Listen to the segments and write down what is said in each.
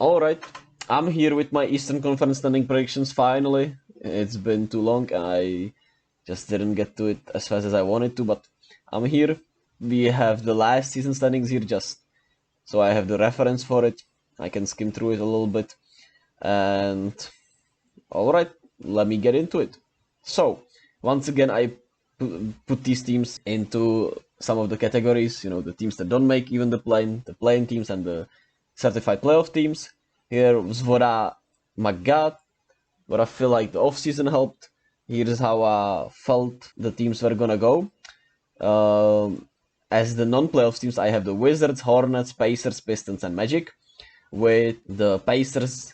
Alright, I'm here with my Eastern Conference standing predictions finally. It's been too long and I just didn't get to it as fast as I wanted to, but I'm here. We have the last season standings here just so I have the reference for it. I can skim through it a little bit. And alright, let me get into it. So, once again, I put these teams into some of the categories, the teams that don't make even the playing teams and the certified playoff teams. Here was what I got, what I feel like the offseason helped. Here's how I felt the teams were gonna go. As the non-playoff teams, I have the Wizards, Hornets, Pacers, Pistons, and Magic. With the Pacers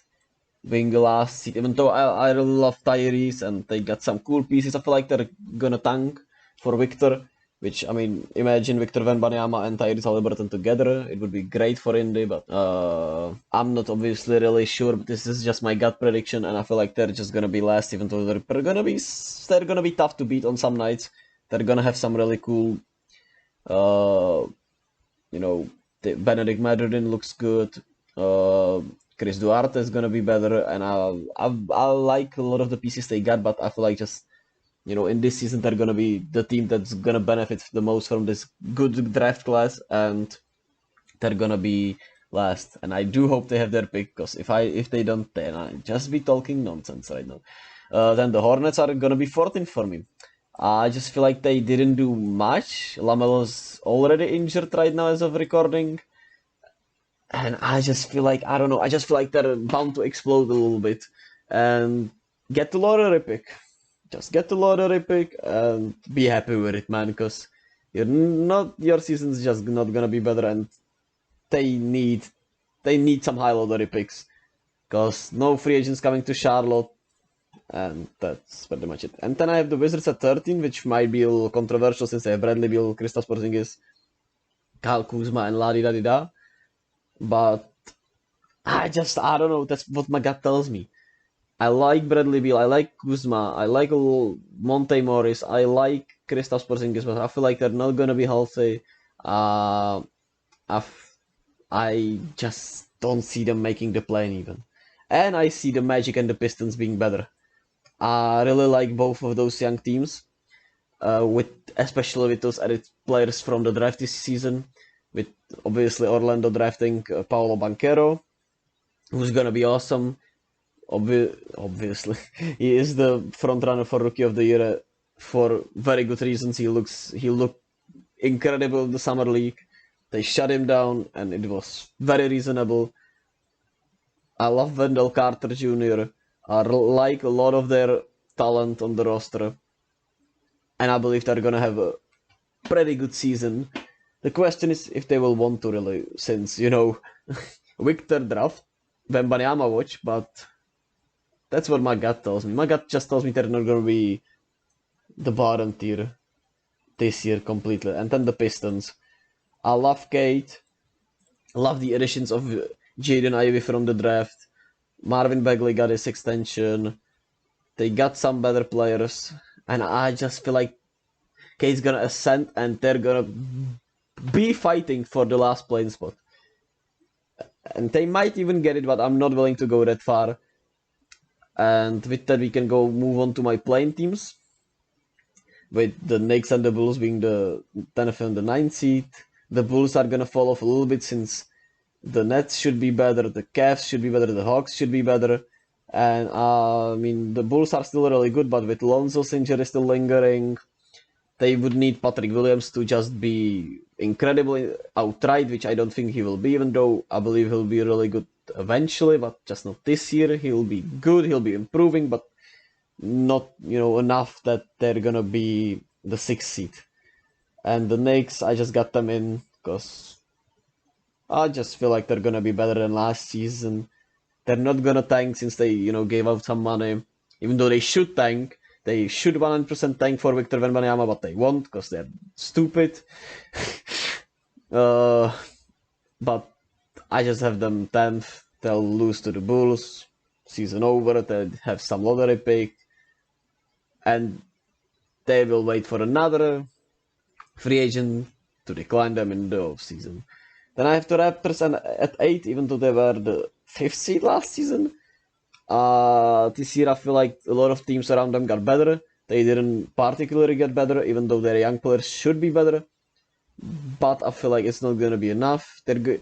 being the last seed, even though I really love Tyrese and they got some cool pieces, I feel like they're gonna tank for Victor. Which, I mean, imagine Victor Wembanyama and Tyrese Haliburton together. It would be great for Indy, but I'm not obviously really sure. But this is just my gut prediction, and I feel like they're just gonna be last, even though they're gonna be tough to beat on some nights. They're gonna have some really cool, Benedict Mathurin looks good. Chris Duarte is gonna be better, and I like a lot of the pieces they got, but I feel like just in this season they're gonna be the team that's gonna benefit the most from this good draft class, and they're gonna be last. And I do hope they have their pick, because if they don't, then I just be talking nonsense right now. Then the Hornets are gonna be 14th for me. I just feel like they didn't do much. Lamelo's already injured right now as of recording. And I just feel like, I don't know, I just feel like they're bound to explode a little bit. And get the lottery pick. Just get the lottery pick and be happy with it, man, because your season's just not gonna be better, and they need some high lottery picks. Because no free agents coming to Charlotte, and that's pretty much it. And then I have the Wizards at 13, which might be a little controversial since I have Bradley Beal, Kristaps Porzingis, Kyle Kuzma, and la di da di da. But I don't know, that's what my gut tells me. I like Bradley Beal, I like Kuzma, I like a little Monte Morris, I like Kristaps Porzingis, but I feel like they're not gonna be healthy. I just don't see them making the play even. And I see the Magic and the Pistons being better. I really like both of those young teams, especially with those added players from the draft this season, with obviously Orlando drafting Paolo Banchero, who's gonna be awesome. Obviously, he is the front runner for Rookie of the Year for very good reasons. He looked incredible in the summer league. They shut him down, and it was very reasonable. I love Wendell Carter Jr. I like a lot of their talent on the roster, and I believe they're gonna have a pretty good season. The question is if they will want to really, since Victor draft, Wembanyama watch, but that's what my gut tells me. My gut just tells me they're not gonna be the bottom tier this year completely. And then the Pistons. I love Kate. I love the additions of Jaden Ivey from the draft. Marvin Bagley got his extension. They got some better players. And I just feel like Kate's gonna ascend and they're gonna be fighting for the last playing spot. And they might even get it, but I'm not willing to go that far. And with that, we can move on to my playing teams. With the Knicks and the Bulls being the 10th and the 9th seed. The Bulls are gonna fall off a little bit since the Nets should be better, the Cavs should be better, the Hawks should be better. And I mean, the Bulls are still really good, but with Lonzo's injury still lingering, they would need Patrick Williams to just be incredible outright, which I don't think he will be, even though I believe he'll be really good eventually, but just not this year. He'll be good, he'll be improving, but not, enough that they're gonna be the 6th seed. And the Knicks, I just got them in because I just feel like they're gonna be better than last season. They're not gonna tank since they, gave out some money. Even though they should tank, they should 100% tank for Victor Wembanyama, but they won't because they're stupid. But I just have them 10th. They'll lose to the Bulls. Season over. They'll have some lottery pick. And they will wait for another free agent to decline them in the off season. Then I have the Raptors at 8, even though they were the 5th seed last season. This year I feel like a lot of teams around them got better. They didn't particularly get better, even though their young players should be better. But I feel like it's not gonna be enough. They're good.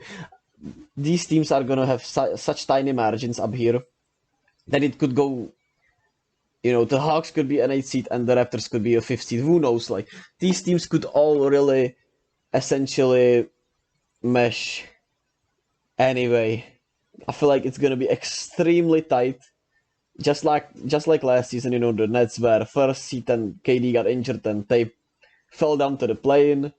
These teams are gonna have such tiny margins up here that it could go. The Hawks could be an 8th seed and the Raptors could be a 5th seed. Who knows? Like these teams could all really, essentially, mesh. Anyway, I feel like it's gonna be extremely tight. Just like last season, the Nets were first seed and KD got injured and they fell down to the play-in.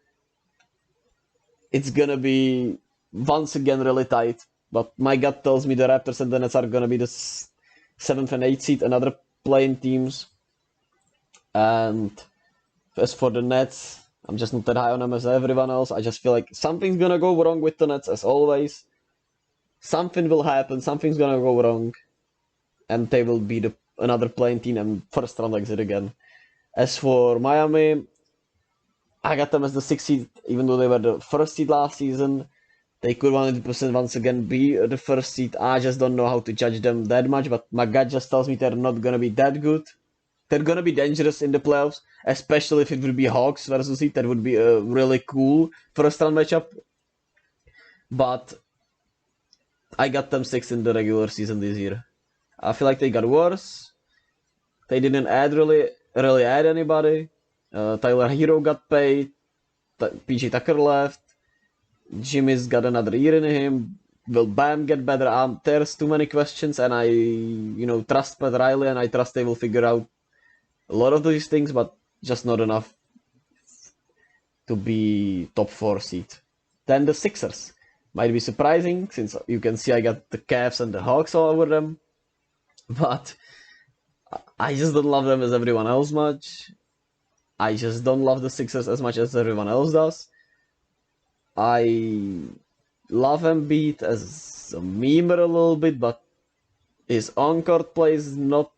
It's gonna be once again really tight, but my gut tells me the Raptors and the Nets are gonna be the 7th and 8th seed, another play-in teams. And as for the Nets, I'm just not that high on them as everyone else. I just feel like something's gonna go wrong with the Nets as always. Something will happen, something's gonna go wrong, and they will be another play-in team and first round exit again. As for Miami, I got them as the 6th seed, even though they were the first seed last season. They could 100% once again be the first seed. I just don't know how to judge them that much, but my gut just tells me they're not gonna be that good. They're gonna be dangerous in the playoffs, especially if it would be Hawks versus Heat. That would be a really cool first round matchup. But I got them 6th in the regular season this year. I feel like they got worse. They didn't really add anybody. Tyler Hero got paid. PJ Tucker left. Jimmy's got another year in him. Will Bam get better? There's too many questions, and I, trust Pat Riley, and I trust they will figure out a lot of these things, but just not enough to be top 4 seed. Then the Sixers might be surprising, since you can see I got the Cavs and the Hawks all over them, but I just don't love them as everyone else much. I just don't love the Sixers as much as everyone else does. I love Embiid as a memer a little bit, but his on-court play is not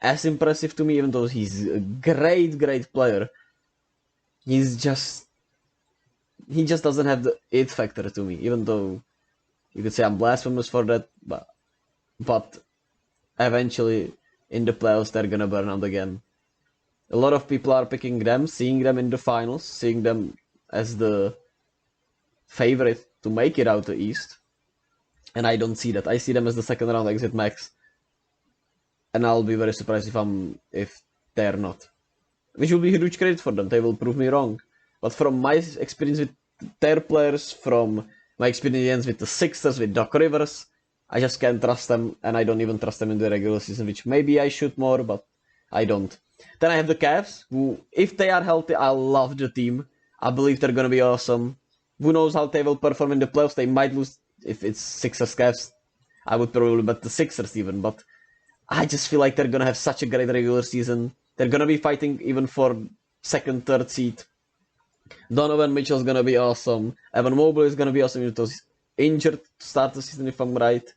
as impressive to me, even though he's a great player. He just doesn't have the it factor to me, even though you could say I'm blasphemous for that, but eventually in the playoffs they're gonna burn out again. A lot of people are picking them, seeing them in the finals, seeing them as the favorite to make it out the East. And I don't see that. I see them as the second round exit max. And I'll be very surprised if they're not. Which will be a huge credit for them. They will prove me wrong. But from my experience with their players, from my experience with the Sixers, with Doc Rivers, I just can't trust them, and I don't even trust them in the regular season, which maybe I should more, but I don't. Then I have the Cavs, who, if they are healthy, I love the team. I believe they're gonna be awesome. Who knows how they will perform in the playoffs? They might lose if it's Sixers Cavs. I would probably bet the Sixers even, but I just feel like they're gonna have such a great regular season. They're gonna be fighting even for second, third seed. Donovan Mitchell's gonna be awesome. Evan Mobley is gonna be awesome. He was injured to start the season, if I'm right.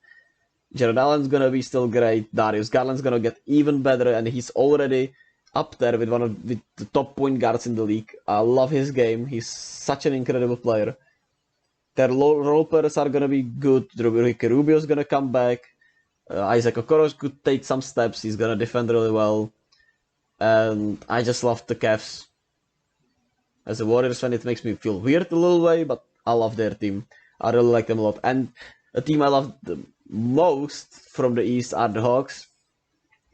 Jared Allen's gonna be still great. Darius Garland's gonna get even better, and he's already up there with with the top point guards in the league. I love his game. He's such an incredible player. Their role players are gonna be good. Ricky Rubio's gonna come back. Isaac Okoro could take some steps. He's gonna defend really well. And I just love the Cavs. As a Warriors fan, it makes me feel weird a little way, but I love their team. I really like them a lot. And a team I love the most from the East are the Hawks.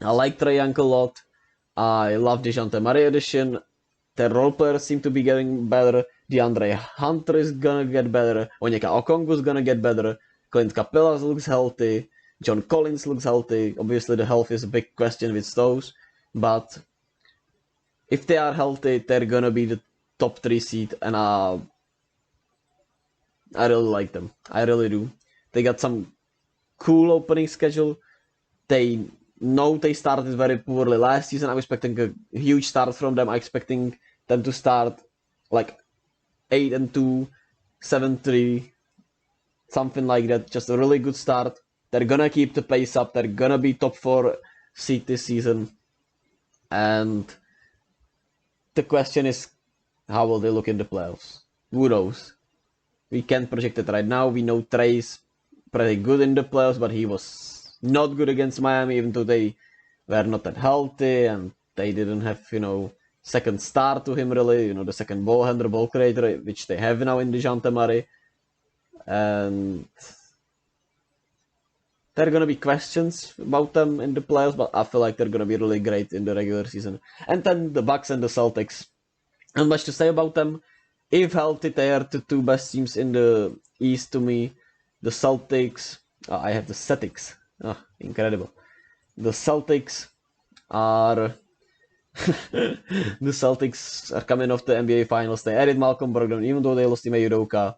I like Trae Young a lot. I love DeJounte Murray addition. Their role players seem to be getting better. DeAndre Hunter is gonna get better. Onyeka Okongwu is gonna get better. Clint Capella looks healthy. John Collins looks healthy. Obviously, the health is a big question with those. But if they are healthy, they're gonna be the top 3 seed. And I really like them. I really do. They got some cool opening schedule. They know they started very poorly last season. I'm expecting a huge start from them. I'm expecting them to start like 8-2, 7-3, something like that. Just a really good start. They're gonna keep the pace up. They're gonna be top 4 seed this season. And the question is, how will they look in the playoffs? Who knows? We can't project it right now. We know Trae's pretty good in the playoffs, but he was not good against Miami, even though they were not that healthy and they didn't have, second star to him really, the second ball handler, ball creator, which they have now in DeJounte Murray. And there are gonna be questions about them in the playoffs, but I feel like they're gonna be really great in the regular season. And then the Bucks and the Celtics. Not much to say about them. If healthy, they are the two best teams in the East to me. The Celtics. I have the Celtics. Incredible. The Celtics are. The Celtics are coming off the NBA Finals. They added Malcolm Brogdon, even though they lost Ime Udoka.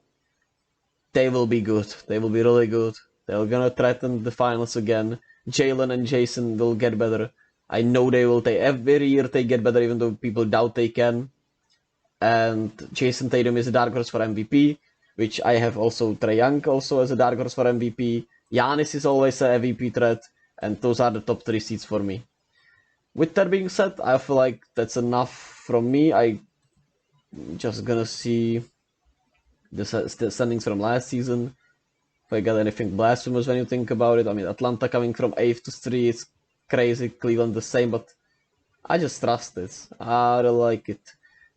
They will be good. They will be really good. They're gonna threaten the finals again. Jalen and Jason will get better. I know they will. Every year they get better, even though people doubt they can. And Jason Tatum is a dark horse for MVP, which I have also Trae Young also as a dark horse for MVP. Giannis is always a MVP threat, and those are the top 3 seeds for me. With that being said, I feel like that's enough from me. I just gonna see the standings from last season. If I got anything blasphemous when you think about it. I mean, Atlanta coming from 8th to 3 is crazy. Cleveland the same, but I just trust it. I really like it.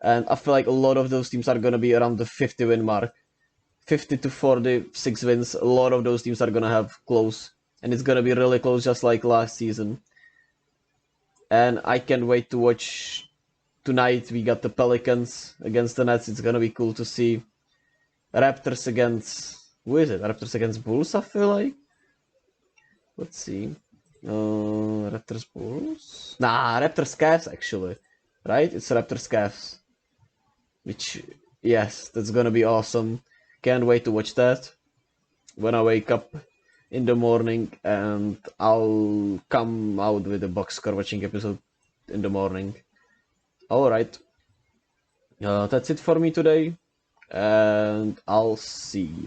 And I feel like a lot of those teams are gonna be around the 50 win mark. 50 to 46 wins. A lot of those teams are gonna have close. And it's gonna be really close just like last season. And I can't wait to watch tonight. We got the Pelicans against the Nets. It's gonna be cool to see. Raptors against... Who is it? Raptors against Bulls, I feel like? Let's see. Raptors Bulls? Nah, Raptors Cavs, actually. Right? It's Raptors Cavs. Which, yes, that's gonna be awesome. Can't wait to watch that. When I wake up in the morning, and I'll come out with a box score watching episode in the morning. Alright. That's it for me today. And I'll see you.